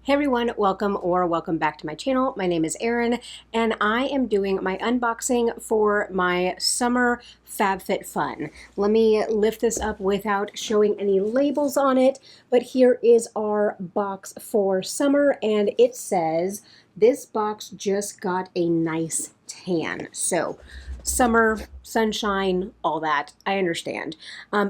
Hey everyone, welcome back to my channel. My name is Erin and I am doing my unboxing for my summer FabFitFun. Let me lift this up without showing any labels on it, but here is our box for summer and it says this box just got a nice tan. So summer, sunshine, all that, I understand.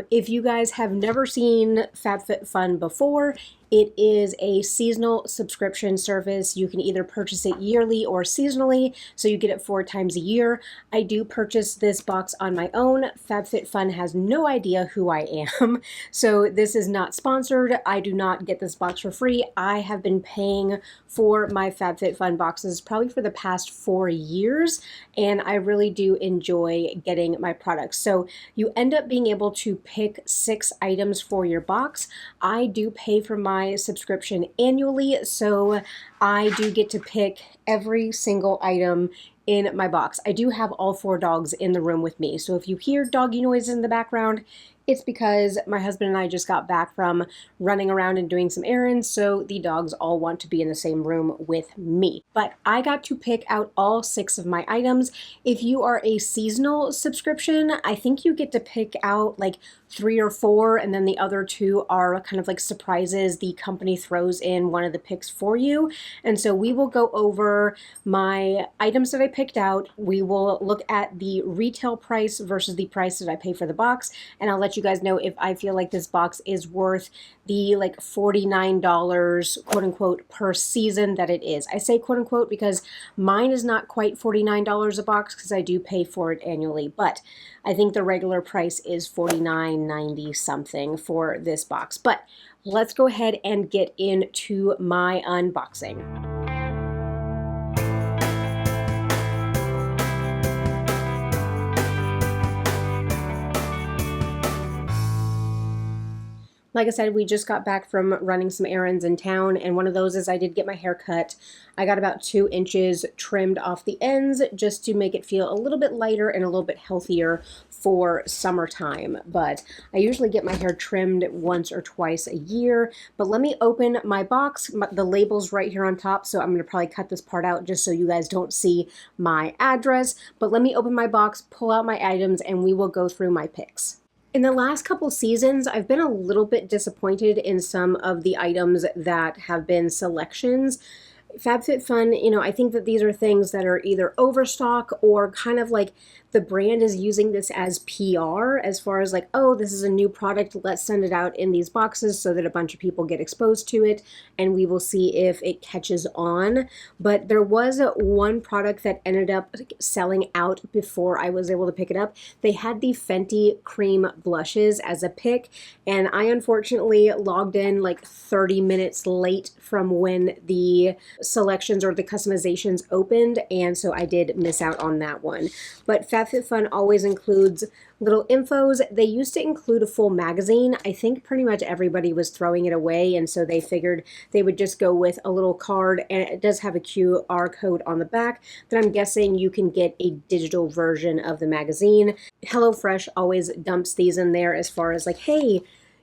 If you guys have never seen FabFitFun before, it is a seasonal subscription service. You can either purchase it yearly or seasonally, so you get it 4 times a year. I do purchase this box on my own. FabFitFun has no idea who I am, so this is not sponsored. I do not get this box for free. I have been paying for my FabFitFun boxes probably for the past 4 years, and I really do enjoy getting my products. So you end up being able to pick 6 items for your box. I do pay for my subscription annually, so I do get to pick every single item in my box. I do have all 4 dogs in the room with me, so if you hear doggy noises in the background, it's because my husband and I just got back from running around and doing some errands, so the dogs all want to be in the same room with me. But I got to pick out all 6 of my items. If you are a seasonal subscription, I think you get to pick out like 3 or 4, and then the other 2 are kind of like surprises. The company throws in one of the picks for you. And so we will go over my items that I picked out. We will look at the retail price versus the price that I pay for the box, and I'll let you guys know if I feel like this box is worth the like $49 quote unquote per season that it is. I say quote unquote because mine is not quite $49 a box because I do pay for it annually, but I think the regular price is $49.90 something for this box. But let's go ahead and get into my unboxing. Like I said, we just got back from running some errands in town, and one of those is I did get my hair cut. I got about 2 inches trimmed off the ends just to make it feel a little bit lighter and a little bit healthier for summertime. But I usually get my hair trimmed once or twice a year. But let me open my box. The label's right here on top, so I'm going to probably cut this part out just so you guys don't see my address. But let me open my box, pull out my items, and we will go through my picks. In the last couple seasons, I've been a little bit disappointed in some of the items that have been selections. FabFitFun, I think that these are things that are either overstock or kind of like the brand is using this as PR, as far as like, oh, this is a new product, let's send it out in these boxes so that a bunch of people get exposed to it, and we will see if it catches on. But there was one product that ended up selling out before I was able to pick it up. They had the Fenty cream blushes as a pick, and I unfortunately logged in like 30 minutes late from when the selections or the customizations opened, and so I did miss out on that one. But FabFitFun always includes little infos. They used to include a full magazine. I think pretty much everybody was throwing it away, and so they figured they would just go with a little card, and it does have a QR code on the back that I'm guessing you can get a digital version of the magazine. HelloFresh always dumps these in there as far as like, hey,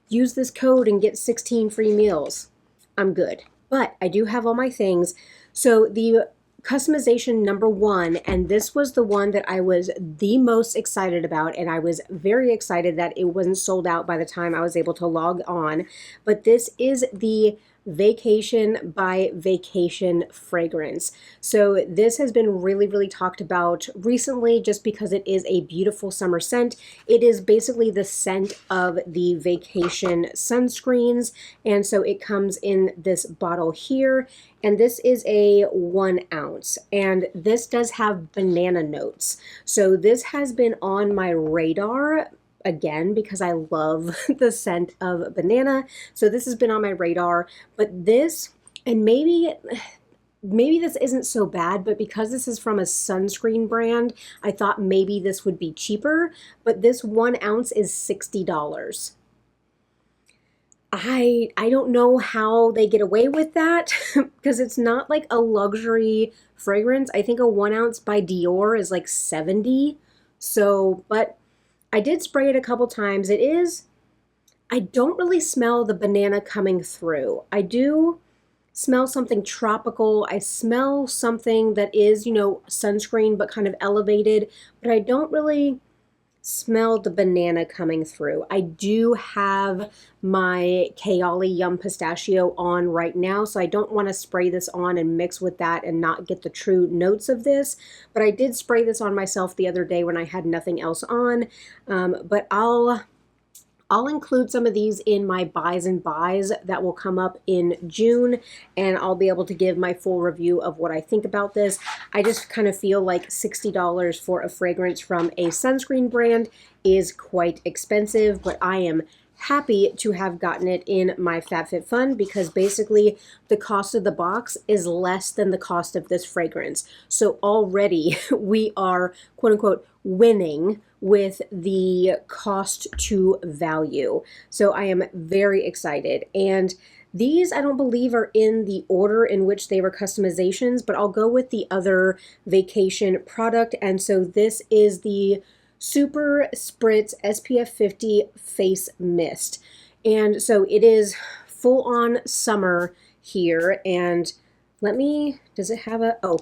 use this code and get 16 free meals. I'm good. But I do have all my things. So the customization number 1, and this was the one that I was the most excited about, and I was very excited that it wasn't sold out by the time I was able to log on, but this is the Vacation by Vacation fragrance. So this has been really talked about recently just because it is a beautiful summer scent. It is basically the scent of the vacation sunscreens, and so it comes in this bottle here, and this is a 1 ounce, and this does have banana notes. So this has been on my radar again because I love the scent of banana. So this has been on my radar, but this, and maybe this isn't so bad, but because this is from a sunscreen brand, I thought maybe this would be cheaper, but this 1 ounce is $60. I don't know how they get away with that because it's not like a luxury fragrance. I think a 1 ounce by Dior is like $70. So, but I did spray it a couple times. I don't really smell the banana coming through. I do smell something tropical. I smell something that is, you know, sunscreen, but kind of elevated, but I don't really smell the banana coming through. I do have my Kayali Yum Pistachio on right now, so I don't want to spray this on and mix with that and not get the true notes of this, but I did spray this on myself the other day when I had nothing else on, but I'll include some of these in my buys and buys that will come up in June, and I'll be able to give my full review of what I think about this. I just kind of feel like $60 for a fragrance from a sunscreen brand is quite expensive, but I am happy to have gotten it in my FabFitFun because basically the cost of the box is less than the cost of this fragrance. So already we are, quote unquote, winning with the cost to value. So I am very excited. And these I don't believe are in the order in which they were customizations, but I'll go with the other vacation product. And so this is the Super Spritz SPF 50 Face Mist. And so it is full on summer here. And let me, does it have a, oh,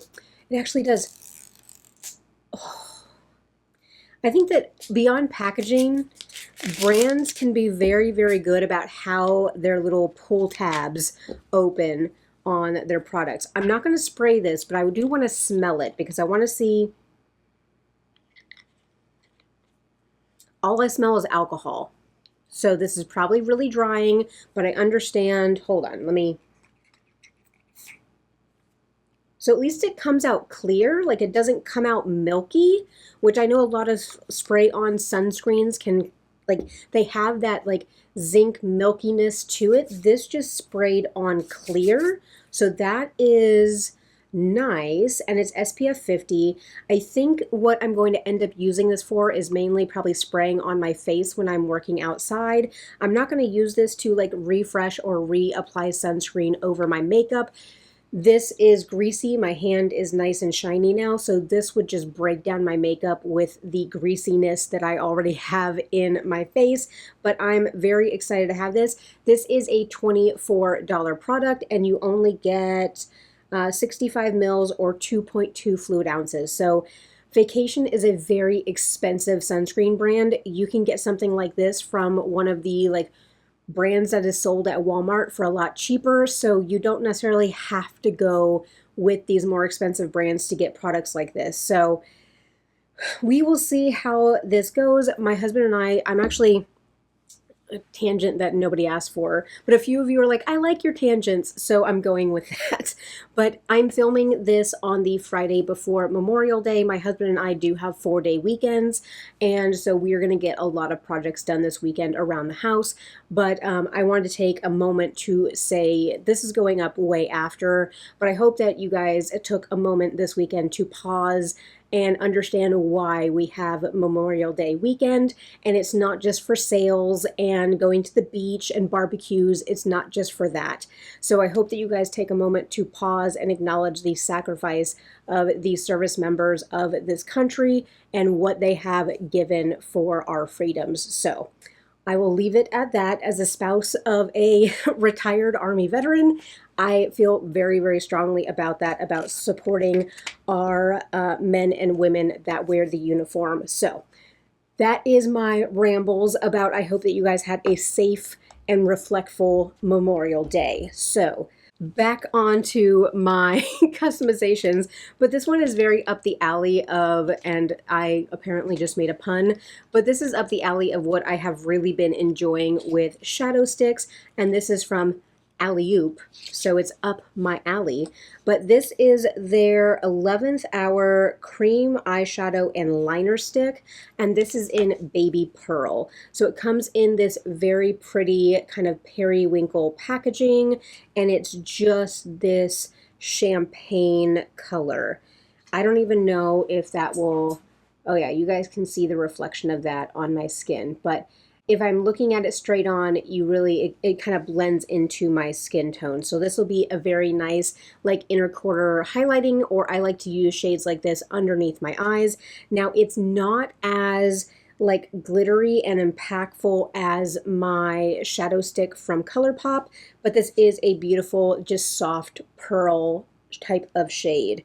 it actually does. Oh, I think that beyond packaging, brands can be very, very good about how their little pull tabs open on their products. I'm not going to spray this, but I do want to smell it because I want to see. All I smell is alcohol. So this is probably really drying, but I understand. Hold on, let me. So at least it comes out clear, like it doesn't come out milky, which I know a lot of spray-on sunscreens can, like, they have that like zinc milkiness to it. This just sprayed on clear, so that is nice, and it's SPF 50. I think what I'm going to end up using this for is mainly probably spraying on my face when I'm working outside. I'm not going to use this to like refresh or reapply sunscreen over my makeup. This is greasy. My hand is nice and shiny now, so this would just break down my makeup with the greasiness that I already have in my face, but I'm very excited to have this. This is a $24 product, and you only get 65 mils or 2.2 fluid ounces. So Vacation is a very expensive sunscreen brand. You can get something like this from one of the like brands that is sold at Walmart for a lot cheaper, so you don't necessarily have to go with these more expensive brands to get products like this. So we will see how this goes. My husband and I'm actually a tangent that nobody asked for, but a few of you are like, I like your tangents, so I'm going with that. But I'm filming this on the Friday before Memorial Day. My husband and I do have 4-day weekends, and so we're going to get a lot of projects done this weekend around the house. But I wanted to take a moment to say this is going up way after, but I hope that you guys took a moment this weekend to pause and understand why we have Memorial Day weekend. And it's not just for sales and going to the beach and barbecues. It's not just for that. So I hope that you guys take a moment to pause and acknowledge the sacrifice of the service members of this country and what they have given for our freedoms. So I will leave it at that. As a spouse of a retired Army veteran, I feel very, very strongly about that, about supporting our men and women that wear the uniform. So that is my rambles about, I hope that you guys had a safe and reflectful Memorial Day. So back onto my customizations, but this one is very up the alley of, and I apparently just made a pun, but this is up the alley of what I have really been enjoying with shadow sticks, and this is from Alley-oop, so it's up my alley. But this is their 11th hour cream eyeshadow and liner stick, and this is in baby pearl. So it comes in this very pretty kind of periwinkle packaging, and it's just this champagne color. I don't even know if that will, oh yeah, you guys can see the reflection of that on my skin, but if I'm looking at it straight on, you really, it kind of blends into my skin tone. So this will be a very nice like inner quarter highlighting, or I like to use shades like this underneath my eyes. Now it's not as like glittery and impactful as my shadow stick from ColourPop, but this is a beautiful, just soft pearl type of shade.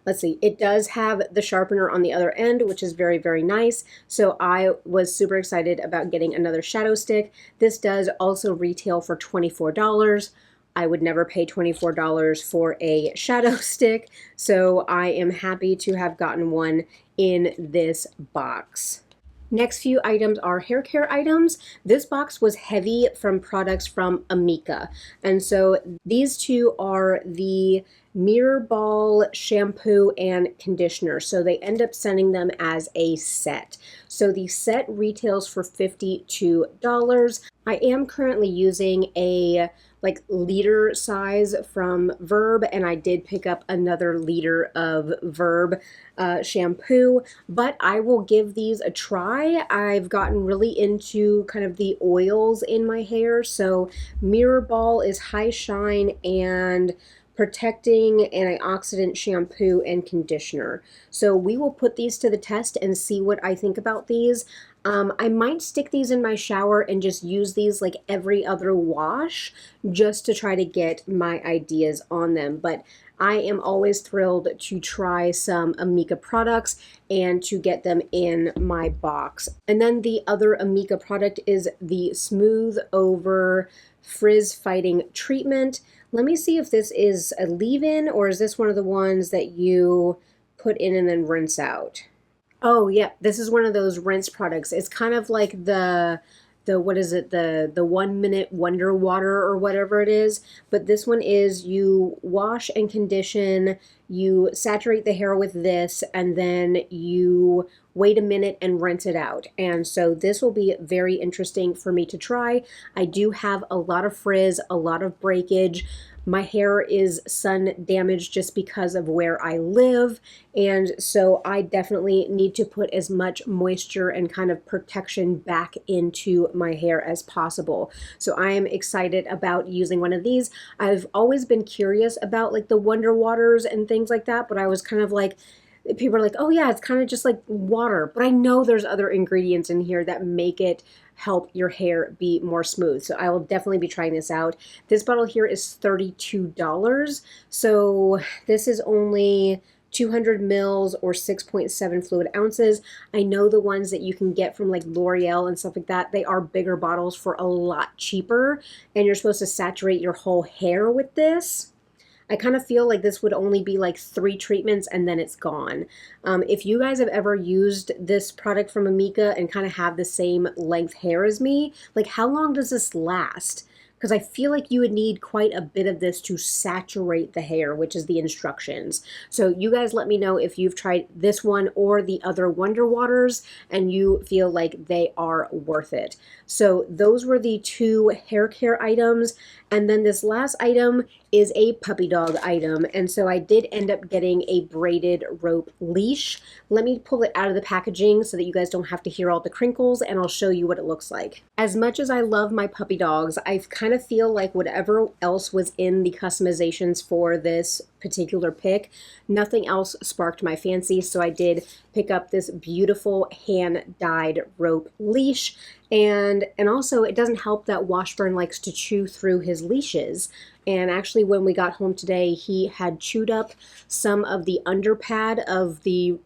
Let's see, it does have the sharpener on the other end, which is very, very nice. So I was super excited about getting another shadow stick. This does also retail for $24. I would never pay $24 for a shadow stick, so I am happy to have gotten one in this box. Next few items are hair care items. This box was heavy from products from Amika. And so these two are the Mirror Ball shampoo and conditioner. So they end up sending them as a set. So the set retails for $52. I am currently using a like liter size from Verb, and I did pick up another liter of Verb shampoo, but I will give these a try. I've gotten really into kind of the oils in my hair, so Mirror Ball is high shine and protecting antioxidant shampoo and conditioner. So we will put these to the test and see what I think about these. I might stick these in my shower and just use these like every other wash just to try to get my ideas on them. But I am always thrilled to try some Amika products and to get them in my box. And then the other Amika product is the Smooth Over Frizz Fighting Treatment. Let me see if this is a leave-in or is this one of the ones that you put in and then rinse out. Oh, yeah, this is one of those rinse products. It's kind of like the what is it, the 1 minute wonder water or whatever it is. But this one is you wash and condition, you saturate the hair with this, and then you wait a minute and rinse it out. And so this will be very interesting for me to try. I do have a lot of frizz, a lot of breakage. My hair is sun damaged just because of where I live, and so I definitely need to put as much moisture and kind of protection back into my hair as possible. So I am excited about using one of these. I've always been curious about like the Wonder Waters and things like that, but I was kind of like, people are like, oh yeah, it's kind of just like water, but I know there's other ingredients in here that make it help your hair be more smooth. So I will definitely be trying this out. This bottle here is $32. So this is only 200 mils or 6.7 fluid ounces. I know the ones that you can get from like L'Oreal and stuff like that, they are bigger bottles for a lot cheaper, and you're supposed to saturate your whole hair with this. I kind of feel like this would only be like 3 treatments and then it's gone. If you guys have ever used this product from Amika and kind of have the same length hair as me, like how long does this last? Because I feel like you would need quite a bit of this to saturate the hair, which is the instructions. So you guys let me know if you've tried this one or the other Wonder Waters and you feel like they are worth it. So those were the 2 hair care items. And then this last item is a puppy dog item. And so I did end up getting a braided rope leash. Let me pull it out of the packaging so that you guys don't have to hear all the crinkles, and I'll show you what it looks like. As much as I love my puppy dogs, I kind of feel like whatever else was in the customizations for this particular pick, nothing else sparked my fancy. So I did pick up this beautiful hand-dyed rope leash. And also it doesn't help that Washburn likes to chew through his leashes. And actually when we got home today, he had chewed up some of the underpad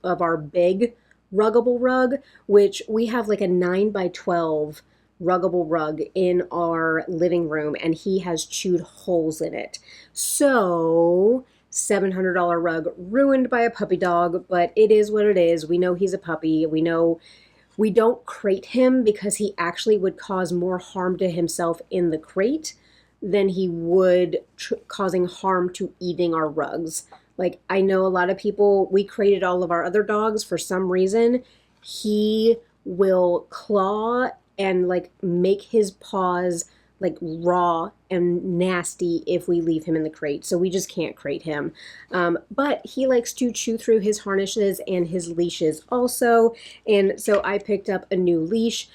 of our big ruggable rug, which we have like a 9x12 ruggable rug in our living room, and he has chewed holes in it. So $700 rug ruined by a puppy dog, but it is what it is. We know he's a puppy. We know we don't crate him because he actually would cause more harm to himself in the crate than he would causing harm to eating our rugs. Like, I know a lot of people, we crated all of our other dogs for some reason. He will claw and like make his paws like raw and nasty if we leave him in the crate. So we just can't crate him. But he likes to chew through his harnesses and his leashes also. And so I picked up a new leash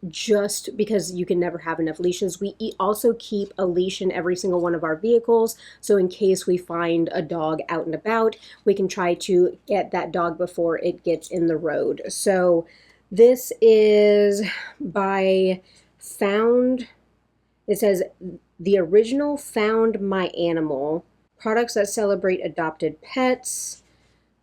just because you can never have enough leashes. We also keep a leash in every single one of our vehicles. So in case we find a dog out and about, we can try to get that dog before it gets in the road. So This is by Found. It says the original Found My Animal. Products that celebrate adopted pets.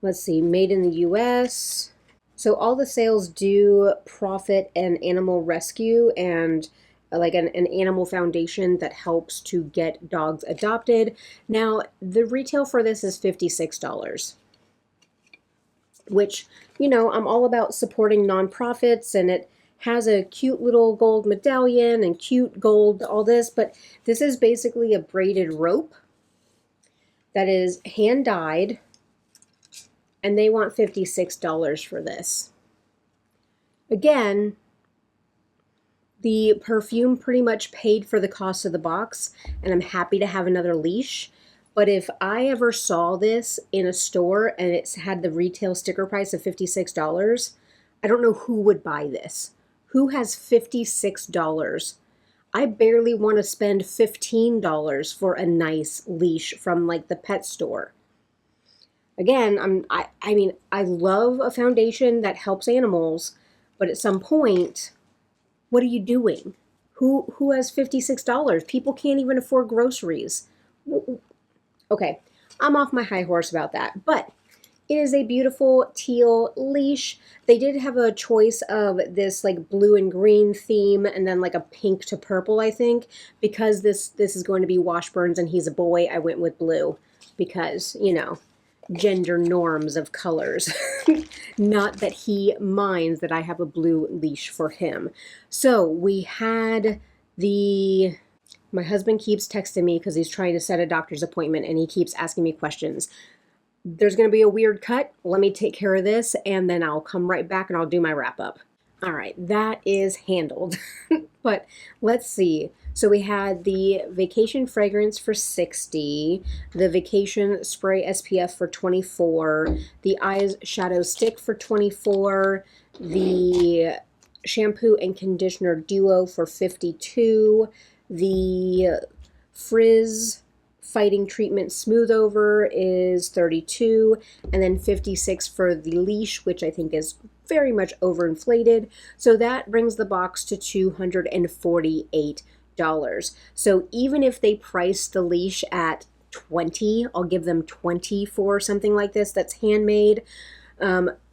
Let's see, made in the US. So all the sales do profit an animal rescue and like an animal foundation that helps to get dogs adopted. Now, the retail for this is $56, which, you know, I'm all about supporting nonprofits, and it has a cute little gold medallion and cute gold, all this, but this is basically a braided rope that is hand dyed, and they want $56 for this. Again, the perfume pretty much paid for the cost of the box, and I'm happy to have another leash. But if I ever saw this in a store and it's had the retail sticker price of $56, I don't know who would buy this. Who has $56? I barely want to spend $15 for a nice leash from like the pet store. Again, I mean, I love a foundation that helps animals, but at some point, what are you doing? Who has $56? People can't even afford groceries. Okay, I'm off my high horse about that, but it is a beautiful teal leash. They did have a choice of this like blue and green theme and then like a pink to purple, I think. Because this is going to be Washburn's and he's a boy, I went with blue because, you know, gender norms of colors. Not that he minds that I have a blue leash for him. So we had my husband keeps texting me because he's trying to set a doctor's appointment and he keeps asking me questions. There's going to be a weird cut. Let me take care of this and then I'll come right back and I'll do my wrap up. All right, that is handled. But let's see. So we had the Vacation Fragrance for $60, the Vacation Spray SPF for $24, the Eyes Shadow Stick for $24, the Shampoo and Conditioner Duo for $52, the Frizz Fighting Treatment Smooth Over is $32, and then $56 for the leash, which I think is very much overinflated. So that brings the box to $248. So even if they price the leash at $20, I'll give them $20 for something like this that's handmade.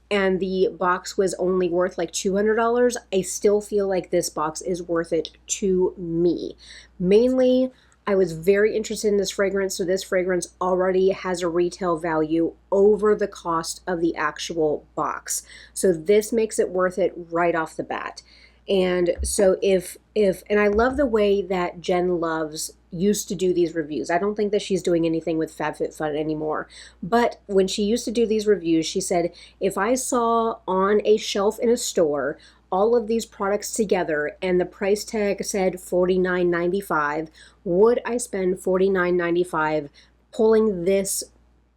And the box was only worth like $200, I still feel like this box is worth it to me. Mainly, I was very interested in this fragrance, so this fragrance already has a retail value over the cost of the actual box. So this makes it worth it right off the bat. And so and I love the way that Jen Loves used to do these reviews. I don't think that she's doing anything with FabFitFun anymore. But when she used to do these reviews, she said, if I saw on a shelf in a store all of these products together and the price tag said $49.95, would I spend $49.95 pulling this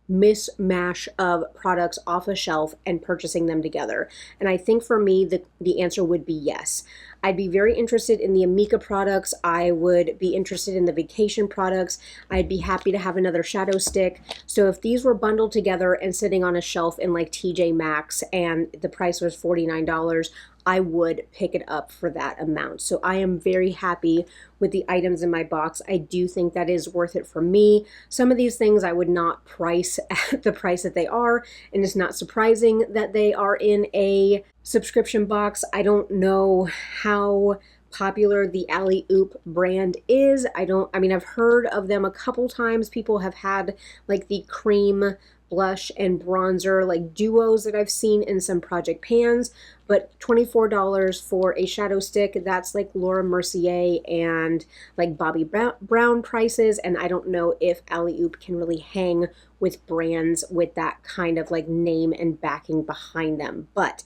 mismatch of products off a shelf and purchasing them together? And I think for me, the answer would be yes. I'd be very interested in the Amika products. I would be interested in the Vacation products. I'd be happy to have another shadow stick. So if these were bundled together and sitting on a shelf in like TJ Maxx and the price was $49, I would pick it up for that amount. So I am very happy with the items in my box. I do think that is worth it for me. Some of these things I would not price at the price that they are, and it's not surprising that they are in a subscription box. I don't know how popular the Alley Oop brand is. I mean, I've heard of them a couple times. People have had like the cream blush and bronzer like duos that I've seen in some project pans, but $24 for a shadow stick, that's like Laura Mercier and like Bobbi Brown prices, and I don't know if Alley Oop can really hang with brands with that kind of like name and backing behind them. But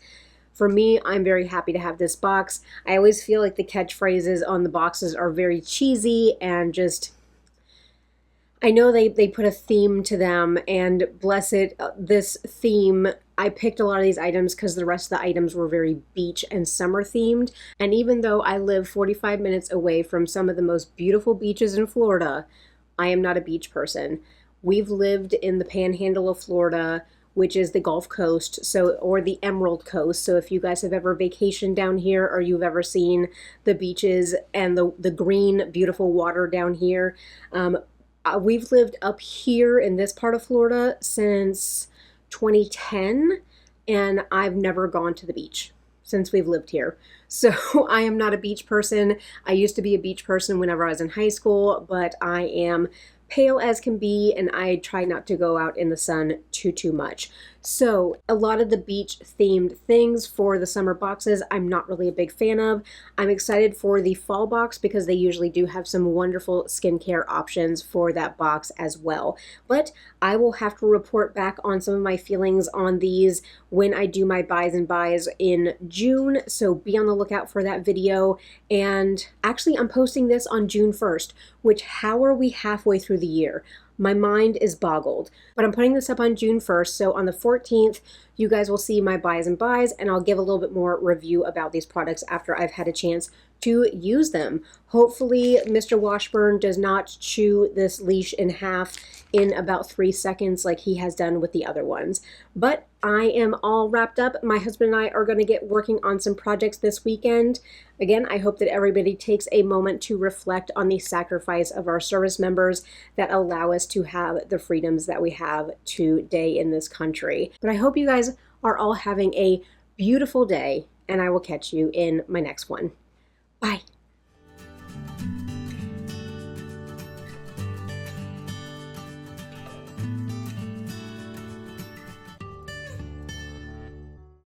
for me, I'm very happy to have this box. I always feel like the catchphrases on the boxes are very cheesy and just, I know they put a theme to them, and bless it, this theme, I picked a lot of these items because the rest of the items were very beach and summer themed. And even though I live 45 minutes away from some of the most beautiful beaches in Florida, I am not a beach person. We've lived in the panhandle of Florida. which is the Gulf Coast, or the Emerald Coast. So if you guys have ever vacationed down here, or you've ever seen the beaches and the green, beautiful water down here, we've lived up here in this part of Florida since 2010, and I've never gone to the beach since we've lived here. So I am not a beach person. I used to be a beach person whenever I was in high school, but I am pale as can be, and I try not to go out in the sun too much. So a lot of the beach themed things for the summer boxes I'm not really a big fan of. I'm excited for the fall box because they usually do have some wonderful skincare options for that box as well. But I will have to report back on some of my feelings on these when I do my buys and buys in June, so be on the lookout for that video. And actually, I'm posting this on June 1st, which, how are we halfway through the year? My mind is boggled, but I'm putting this up on June 1st, so on the 14th, you guys will see my buys and buys, and I'll give a little bit more review about these products after I've had a chance to use them. Hopefully, Mr. Washburn does not chew this leash in half in about 3 seconds like he has done with the other ones. But I am all wrapped up. My husband and I are going to get working on some projects this weekend. Again, I hope that everybody takes a moment to reflect on the sacrifice of our service members that allow us to have the freedoms that we have today in this country. But I hope you guys are all having a beautiful day, and I will catch you in my next one. Bye.